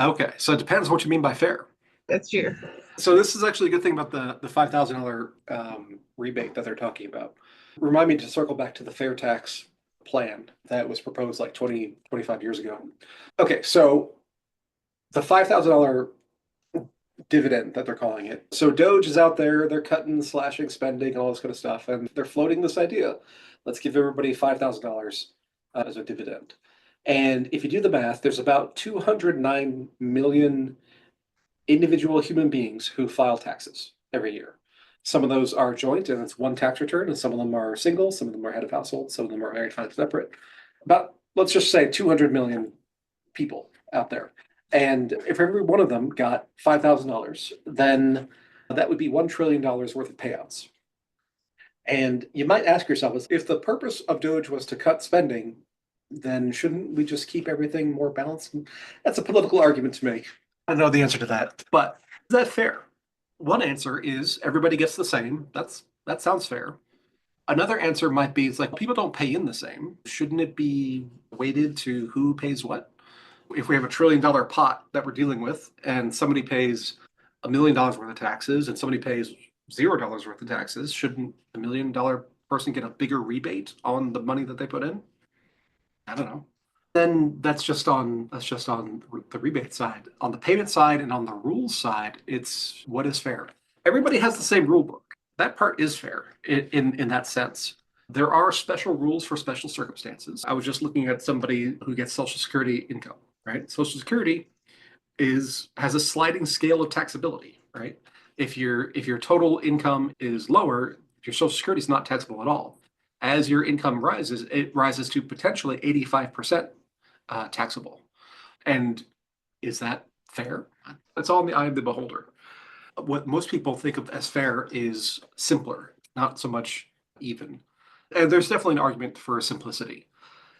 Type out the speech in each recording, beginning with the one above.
Okay, so it depends what you mean by fair. That's true. So this is actually a good thing about the $5,000 rebate that they're talking about. Remind me to circle back to the fair tax plan that was proposed like 20, 25 years ago. Okay, so the $5,000 dividend that they're calling it. So Doge is out there, they're cutting, slashing, spending, all this kind of stuff, and they're floating this idea. Let's give everybody $5,000 as a dividend. And if you do the math, there's about 209 million individual human beings who file taxes every year. Some of those are joint and it's one tax return, and some of them are single, some of them are head of household, some of them are married, filed separate. About, let's just say 200 million people out there. And if every one of them got $5,000, then that would be $1 trillion worth of payouts. And you might ask yourself, if the purpose of Doge was to cut spending, then shouldn't we just keep everything more balanced? That's a political argument to make. I know the answer to that, but is that fair? One answer is everybody gets the same. That sounds fair. Another answer might be it's like people don't pay in the same. Shouldn't it be weighted to who pays what? If we have $1 trillion pot that we're dealing with and somebody pays $1 million worth of taxes and somebody pays $0 worth of taxes, shouldn't the $1 million person get a bigger rebate on the money that they put in? I don't know. Then that's just on the rebate side. On the payment side and on the rules side, it's what is fair. Everybody has the same rule book. That part is fair in that sense. There are special rules for special circumstances. I was just looking at somebody who gets Social Security income, right? Social Security has a sliding scale of taxability, right? If your total income is lower, your Social Security is not taxable at all. As your income rises, it rises to potentially 85% taxable. And is that fair? That's all in the eye of the beholder. What most people think of as fair is simpler, not so much even. And there's definitely an argument for simplicity.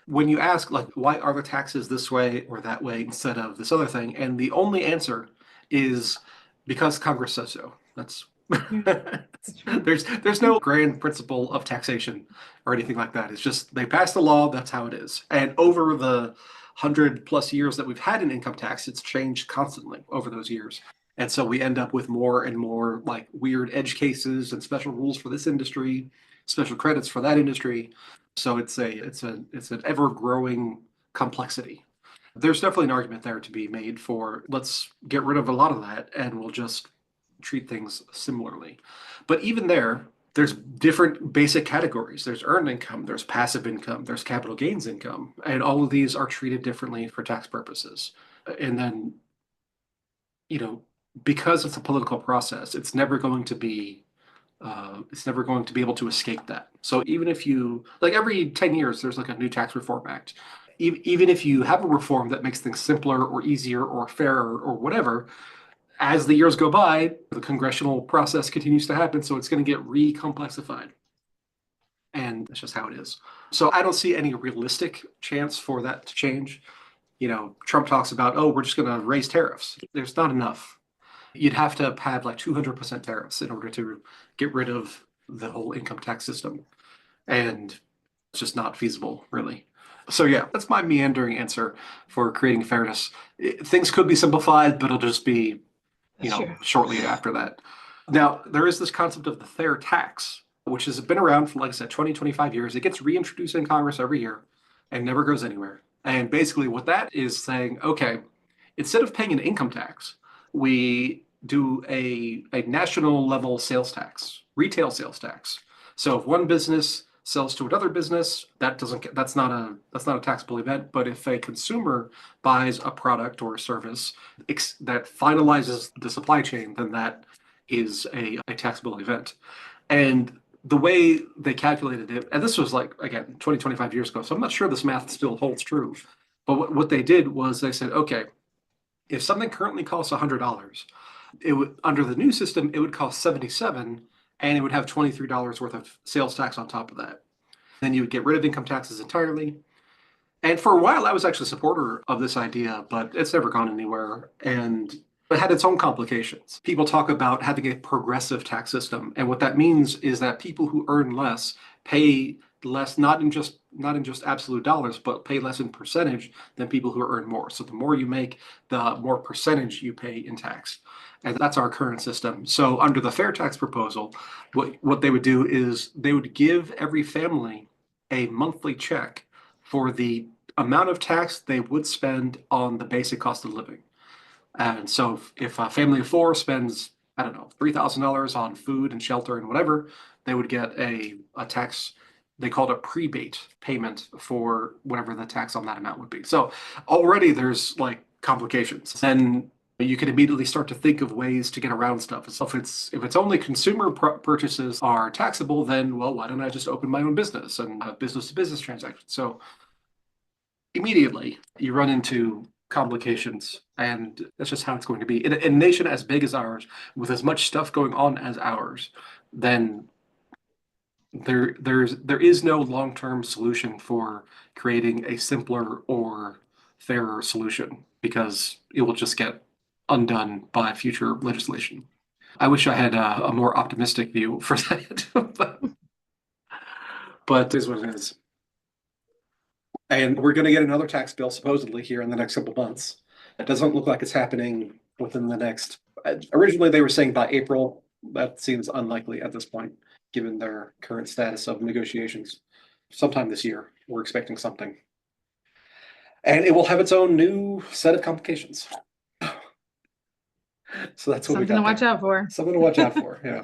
When you ask, like, why are the taxes this way or that way instead of this other thing? And the only answer is because Congress says so. That's Yeah, that's true. there's no grand principle of taxation or anything like that. It's just they passed the law, that's how it is. And over the 100+ years that we've had an income tax, it's changed constantly over those years. And so we end up with more and more like weird edge cases and special rules for this industry, special credits for that industry. So it's an ever growing complexity. There's definitely an argument there to be made for let's get rid of a lot of that and we'll just treat things similarly. But even there's different basic categories. There's earned income, there's passive income, there's capital gains income, and all of these are treated differently for tax purposes. And then, you know, because it's a political process, it's never going to be able to escape that. So even if you like every 10 years, there's like a new tax reform act. Even if you have a reform that makes things simpler or easier or fairer or whatever, as the years go by, the congressional process continues to happen, so it's going to get re-complexified. And that's just how it is. So I don't see any realistic chance for that to change. Trump talks about, oh, we're just going to raise tariffs. There's not enough. You'd have to have like 200% tariffs in order to get rid of the whole income tax system. And it's just not feasible, really. So yeah, that's my meandering answer for creating fairness. Things could be simplified, but it'll just be That's true. shortly after that. Now, there is this concept of the fair tax, which has been around for, like I said, 20, 25 years. It gets reintroduced in Congress every year and never goes anywhere. And basically, what that is saying, okay, instead of paying an income tax, we do a national level sales tax, retail sales tax. So if one business sells to another business, that's not a taxable event. But if a consumer buys a product or a service that finalizes the supply chain, then that is a taxable event. And the way they calculated it, and this was like, again, 20, 25 years ago, so I'm not sure this math still holds true. But what they did was they said, okay, if something currently costs $100, it would under the new system, it would cost 77 and it would have $23 worth of sales tax on top of that. Then you would get rid of income taxes entirely. And for a while, I was actually a supporter of this idea, but it's never gone anywhere. And it had its own complications. People talk about having a progressive tax system. And what that means is that people who earn less pay less, not in just absolute dollars, but pay less in percentage than people who earn more. So the more you make, the more percentage you pay in tax. And that's our current system. So under the fair tax proposal, what they would do is they would give every family a monthly check for the amount of tax they would spend on the basic cost of living. And so if a family of four spends, I don't know, $3,000 on food and shelter and whatever, they would get a tax, they called a prebate payment for whatever the tax on that amount would be. So already there's like complications. Then you can immediately start to think of ways to get around stuff. So if it's only consumer purchases are taxable, then well, why don't I just open my own business and have business to business transactions? So immediately you run into complications, and that's just how it's going to be. In a nation as big as ours, with as much stuff going on as ours, then there is no long-term solution for creating a simpler or fairer solution because it will just get undone by future legislation. I wish I had a more optimistic view for that, but it is what it is. And we're going to get another tax bill supposedly here in the next couple months. It doesn't look like it's happening within the next. Originally, they were saying by April. That seems unlikely at this point, given their current status of negotiations. Sometime this year, we're expecting something. And it will have its own new set of complications. So that's what we Something to got watch there. out for. Something to watch out for, yeah.